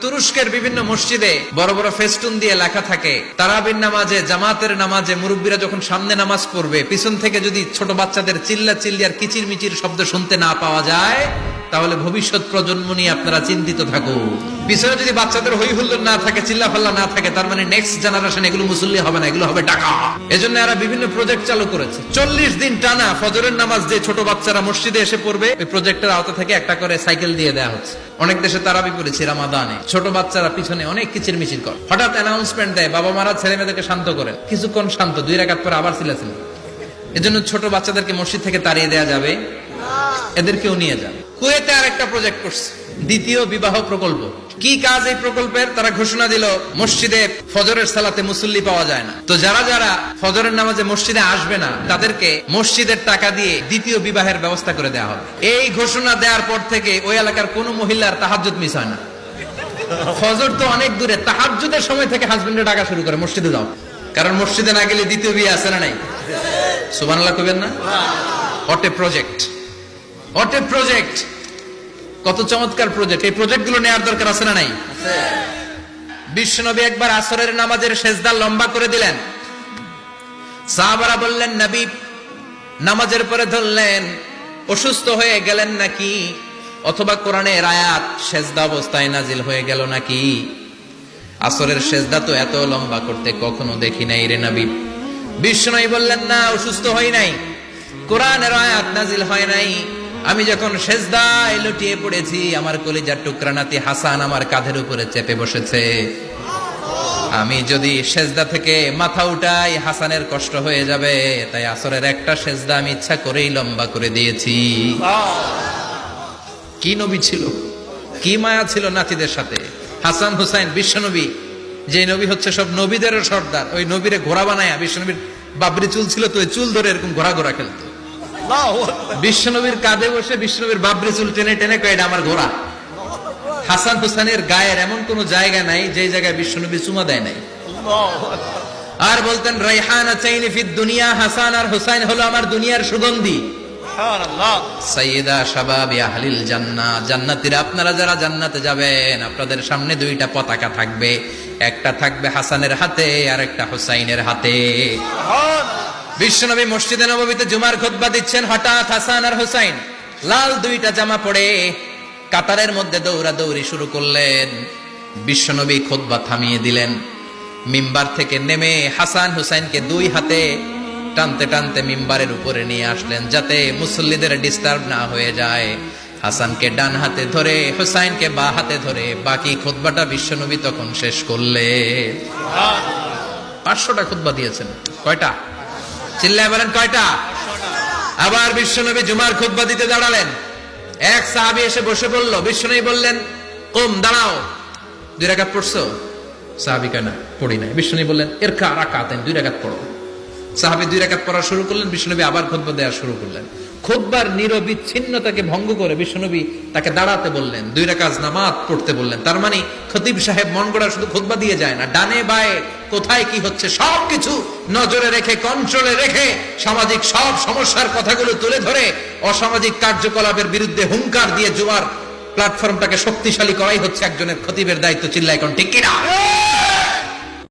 তুরস্কের বিভিন্ন মসজিদে বড় বড় ফেস্টুন দিয়ে লেখা থাকে তারাবির নামাজে, জামাতের নামাজে মুরব্বীরা যখন সামনে নামাজ পড়বে, পিছন থেকে যদি ছোট বাচ্চাদের চিল্লা চিল্লি আর কিচির মিচির শব্দ শুনতে না পাওয়া যায়, তাহলে ভবিষ্যৎ প্রজন্ম নিয়ে আপনারা চিন্তিত থাকুন। পিছনে যদি বাচ্চাদের হই হুল্লোড় না থাকে, চিল্লা ফাল্লা না থাকে, তার মানে নেক্সট জেনারেশন এগুলো মুসল্লি হবে না, এগুলো হবে টাকা। এজন্য এরা বিভিন্ন প্রজেক্ট চালু করেছে। 40 দিন টানা ফজরের নামাজ যে ছোট বাচ্চারা মসজিদে এসে পড়বে, ওই প্রজেক্টের আওতা থেকে একটা করে সাইকেল দিয়ে দেওয়া হচ্ছে। অনেক দেশে তারাবি পড়েছি রামাদানে, ছোট বাচ্চারা পিছনে অনেক কিচির মিচির করে, হঠাৎ অ্যানাউন্সমেন্ট দেয়, বাবা মারা ছেলে মেয়েদেরকে শান্ত করেন, কিছুক্ষণ শান্ত, 2 রাকাত পরে আবার চিল্লাচিল। এজন্য ছোট বাচ্চাদেরকে মসজিদ থেকে তাড়িয়ে দেওয়া যাবে, এদেরকেও নিয়ে যাবে। কুয়েতে আর একটা প্রজেক্ট করছে, দ্বিতীয় বিবাহ প্রকল্প। কি কাজ এই প্রকল্পের? তারা ঘোষণা দিল মসজিদে ফজরের সালাতে মুসল্লি পাওয়া যায় না, তো যারা যারা ফজরের নামাজে মসজিদে আসবে না, তাদেরকে মসজিদের টাকা দিয়ে দ্বিতীয় বিবাহের ব্যবস্থা করে দেওয়া হবে। এই ঘোষণা দেওয়ার পর থেকে ওই এলাকার কোন মহিলার তাহাজ্জুদ মিস হয় না। ফজর তো অনেক দূরে, তাহাজ্জুদের সময় থেকে হাজবেন্ডের ডাকা শুরু করে মসজিদে যাও, কারণ মসজিদে না গেলে দ্বিতীয় বিয়ে আছে না নাই? সুবহানাল্লাহ কইবেন না? What a project, what a project, কত চমৎকার প্রজেক্ট। এই প্রজেক্ট গুলো নেওয়ার দরকার আছে না নাই? বিশ্বনবী একবার আসরের নামাজের সেজদা লম্বা করে দিলেন। সাহাবারা বললেন, নবী নামাজের পরে ধরলেন, অসুস্থ হয়ে গেলেন নাকি, অথবা কোরআনের আয়াত সেজদা অবস্থায় নাজিল হয়ে গেল নাকি? আসরের সেজদা তো এত লম্বা করতে কখনো দেখি নাই রে নবী। বিশ্বনবী বললেন, না, অসুস্থ হই নাই, কোরআনের আয়াত নাজিল হয় নাই। আমি যখন সেজদায় লুটিয়ে পড়েছি, আমার কলিজার টুকরা নাতি হাসান আমার কাঁধের উপরে চেপে বসেছে। আমি যদি সেজদা থেকে মাথা উঠাই, হাসানের কষ্ট হয়ে যাবে, তাই আসরের একটা সেজদা আমি ইচ্ছা করেই লম্বা করে দিয়েছি। কি নবী ছিল, কি মায়া ছিল নাতিদের সাথে। হাসান হুসাইন, বিশ্বনবী যে নবী হচ্ছে সব নবীদের সর্দার, ওই নবীরে ঘোড়া বানায়া, বিশ্বনবীর বাবরি চুল ছিল তো, ওই চুল ধরে এরকম ঘোড়া ঘোড়া খেলতো। বিশ্বনবীর কাঁধে বসে বিশ্বনবীর বাবরি চুল টেনে টেনে কয়, এটা আমার ঘোড়া। হাসান হুসাইনের গায়ের এমন কোন জায়গা নাই যে জায়গায় বিশ্বনবী চুমা দেয় নাই। আর বলতেন, রাইহানা চাইনি ফিদ দুনিয়া, হাসান আর হুসাইন হলো আমার দুনিয়ার সুগন্ধি। সাইয়্যিদা শাবাবি আহলিল জান্নাহ, জান্নাতীরা আপনারা যারা জান্নাতে যাবেন, আপনাদের সামনে 2টা পতাকা থাকবে, একটা থাকবে হাসানের হাতে আর একটা হুসাইনের হাতে। বিশ্বনবী মসজিদে নববীতে জুমার খুতবা দিচ্ছেন, হঠাৎ হাসান আর হুসাইন লাল 2টা জামা পরে কাতারের মধ্যে দৌড়াদৌড়ি শুরু করলেন। বিশ্বনবী খুতবা থামিয়ে দিলেন, মিম্বার থেকে নেমে হাসান হুসাইনকে 2 হাতে টানতে টানতে মিম্বারের উপরে নিয়ে আসলেন, যাতে মুসল্লিদের ডিস্টার্ব না হয়ে যায়। হাসানকে ডান হাতে ধরে, হুসাইনকে বা হাতে ধরে বাকি খুতবাটা বিশ্বনবী তখন শেষ করলেন। 500টা খুতবা দিয়েছেন। কয়টা? চিল্লায় বলেন কয়টা? আবার বিশ্বনবী জুমার খুতবা দিতে দাঁড়ালেন। এক সাহাবী এসে বসে বলল, বিশ্বনবী বললেন, কুম, দাঁড়াও, 2 রাকাত পড়ছো? সাহাবী কয়, না, পড়ি নাই। বিশ্বনবী বললেন, ইরকা রাকাতাইন, 2 রাকাত পড়ো। সাহাবী 2 রাকাত পড়া শুরু করলেন, বিশ্বনবী আবার খুতবা দেওয়া শুরু করলেন। খুতবার নিরবিচ্ছিন্নতাকে ভঙ্গ করে বিশ্বনবী তাকে দাঁড়াতে বললেন, 2 রাকাত নামাজ পড়তে বললেন। তার মানে খতিব সাহেব মন গড়া শুধু খুতবা দিয়ে যায় না, ডানে বায়ে কোথায় কি হচ্ছে সবকিছু নজরে রেখে, কন্ট্রোলে রেখে, সামাজিক সব সমস্যার কথাগুলো তুলে ধরে অসামাজিক কার্যকলাপের বিরুদ্ধে হুঙ্কার দিয়ে জুমার প্ল্যাটফর্মটাকে শক্তিশালী করাই হচ্ছে একজনের খতিবের দায়িত্ব। চিল্লায় কোন ঠিক কিনা?